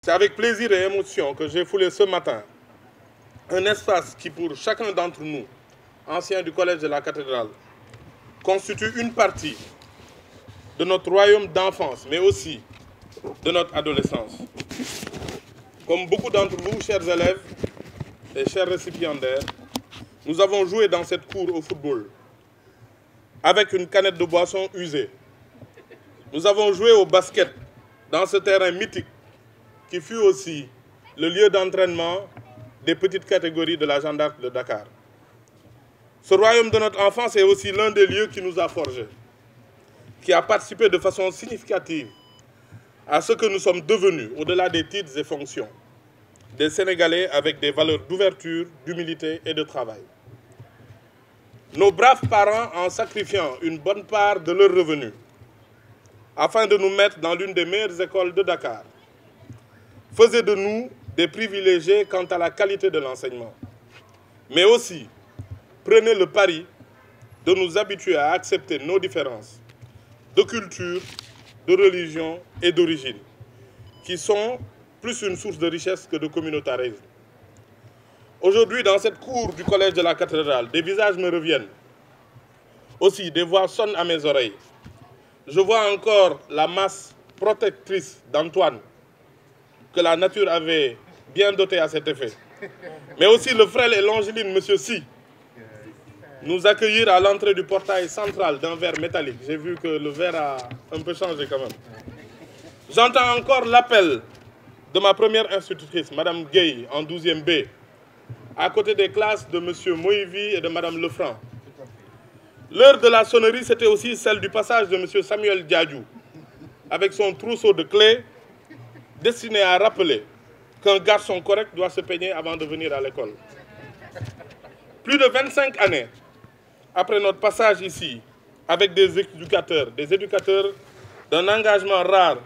C'est avec plaisir et émotion que j'ai foulé ce matin un espace qui, pour chacun d'entre nous, anciens du Collège de la Cathédrale, constitue une partie de notre royaume d'enfance, mais aussi de notre adolescence. Comme beaucoup d'entre vous, chers élèves et chers récipiendaires, nous avons joué dans cette cour au football avec une canette de boisson usée. Nous avons joué au basket dans ce terrain mythique qui fut aussi le lieu d'entraînement des petites catégories de la Jeanne d'Arc de Dakar. Ce royaume de notre enfance est aussi l'un des lieux qui nous a forgés, qui a participé de façon significative à ce que nous sommes devenus, au-delà des titres et fonctions, des Sénégalais avec des valeurs d'ouverture, d'humilité et de travail. Nos braves parents, en sacrifiant une bonne part de leurs revenus, afin de nous mettre dans l'une des meilleures écoles de Dakar, faisaient de nous des privilégiés quant à la qualité de l'enseignement, mais aussi prenaient le pari de nous habituer à accepter nos différences de culture, de religion et d'origine, qui sont plus une source de richesse que de communautarisme. Aujourd'hui, dans cette cour du Collège de la Cathédrale, des visages me reviennent. Aussi, des voix sonnent à mes oreilles. Je vois encore la masse protectrice d'Antoine, que la nature avait bien doté à cet effet. Mais aussi le frêle et l'angéline, monsieur Si, nous accueillir à l'entrée du portail central d'un verre métallique. J'ai vu que le verre a un peu changé quand même. J'entends encore l'appel de ma première institutrice, Madame Gueye, en 12e B, à côté des classes de monsieur Moïvi et de Madame Lefranc. L'heure de la sonnerie, c'était aussi celle du passage de monsieur Samuel Diadjou, avec son trousseau de clés, destiné à rappeler qu'un garçon correct doit se peigner avant de venir à l'école. Plus de 25 années après notre passage ici, avec des éducateurs d'un engagement rare,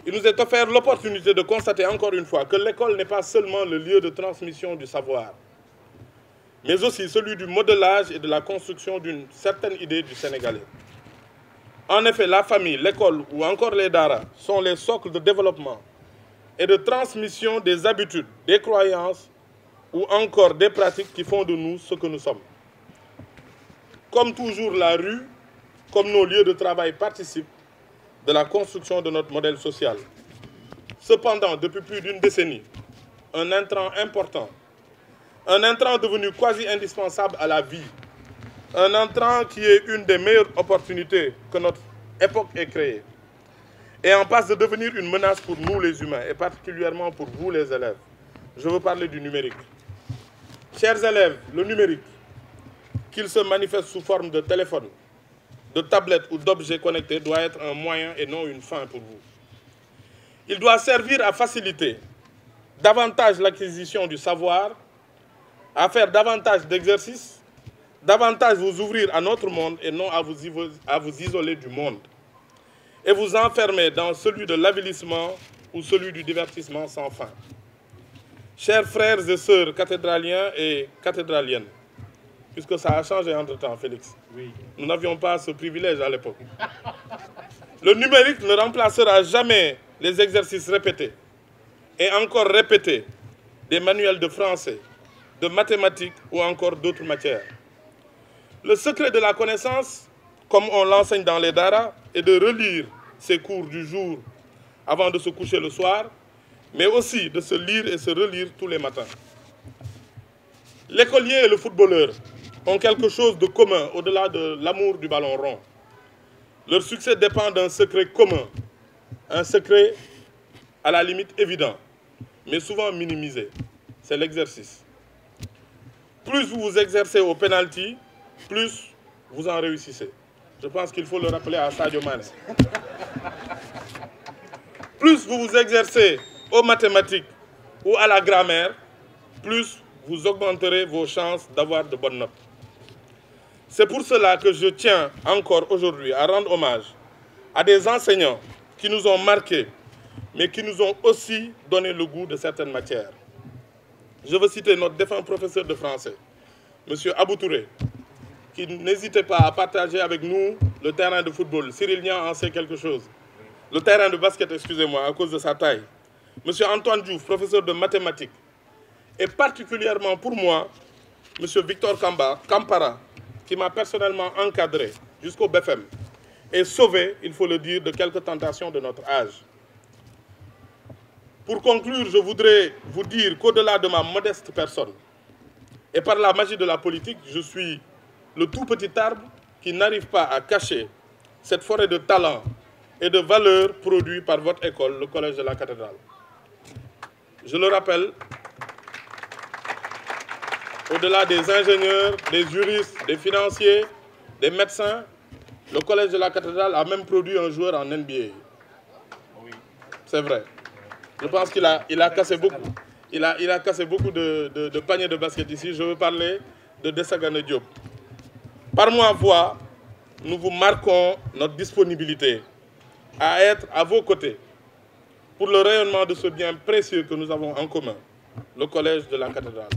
il nous est offert l'opportunité de constater encore une fois que l'école n'est pas seulement le lieu de transmission du savoir, mais aussi celui du modelage et de la construction d'une certaine idée du Sénégalais. En effet, la famille, l'école ou encore les daras sont les socles de développement et de transmission des habitudes, des croyances ou encore des pratiques qui font de nous ce que nous sommes. Comme toujours, la rue, comme nos lieux de travail, participent de la construction de notre modèle social. Cependant, depuis plus d'une décennie, un intrant important, un intrant devenu quasi indispensable à la vie, un intrant qui est une des meilleures opportunités que notre époque ait créée, et en passe de devenir une menace pour nous les humains, et particulièrement pour vous les élèves. Je veux parler du numérique. Chers élèves, le numérique, qu'il se manifeste sous forme de téléphone, de tablette ou d'objets connectés, doit être un moyen et non une fin pour vous. Il doit servir à faciliter davantage l'acquisition du savoir, à faire davantage d'exercices, davantage vous ouvrir à notre monde et non à vous isoler du monde, et vous enfermer dans celui de l'avilissement ou celui du divertissement sans fin. Chers frères et sœurs cathédraliens et cathédraliennes, puisque ça a changé entre-temps, Félix. Oui. Nous n'avions pas ce privilège à l'époque. Le numérique ne remplacera jamais les exercices répétés et encore répétés des manuels de français, de mathématiques ou encore d'autres matières. Le secret de la connaissance, comme on l'enseigne dans les daras, est de relire ses cours du jour avant de se coucher le soir, mais aussi de se lire et se relire tous les matins. L'écolier et le footballeur ont quelque chose de commun au-delà de l'amour du ballon rond. Leur succès dépend d'un secret commun, un secret à la limite évident, mais souvent minimisé. C'est l'exercice. Plus vous vous exercez au penalty, plus vous en réussissez. Je pense qu'il faut le rappeler à Sadio Mané. Plus vous vous exercez aux mathématiques ou à la grammaire, plus vous augmenterez vos chances d'avoir de bonnes notes. C'est pour cela que je tiens encore aujourd'hui à rendre hommage à des enseignants qui nous ont marqués, mais qui nous ont aussi donné le goût de certaines matières. Je veux citer notre défunt professeur de français, M. Abou Touré, qui n'hésitait pas à partager avec nous le terrain de football. Cyril Niang en sait quelque chose. Le terrain de basket, excusez-moi, à cause de sa taille. Monsieur Antoine Diouf, professeur de mathématiques. Et particulièrement pour moi, monsieur Victor Kampara, qui m'a personnellement encadré jusqu'au BFM et sauvé, il faut le dire, de quelques tentations de notre âge. Pour conclure, je voudrais vous dire qu'au-delà de ma modeste personne, et par la magie de la politique, je suis le tout petit arbre qui n'arrive pas à cacher cette forêt de talents et de valeurs produits par votre école, le Collège de la Cathédrale. Je le rappelle, au-delà des ingénieurs, des juristes, des financiers, des médecins, le Collège de la Cathédrale a même produit un joueur en NBA. C'est vrai. Je pense qu'il a cassé beaucoup. Il a cassé beaucoup de paniers de basket ici. Je veux parler de Dessagane Diop. Par ma voix, nous vous marquons notre disponibilité à être à vos côtés pour le rayonnement de ce bien précieux que nous avons en commun, le Collège de la Cathédrale.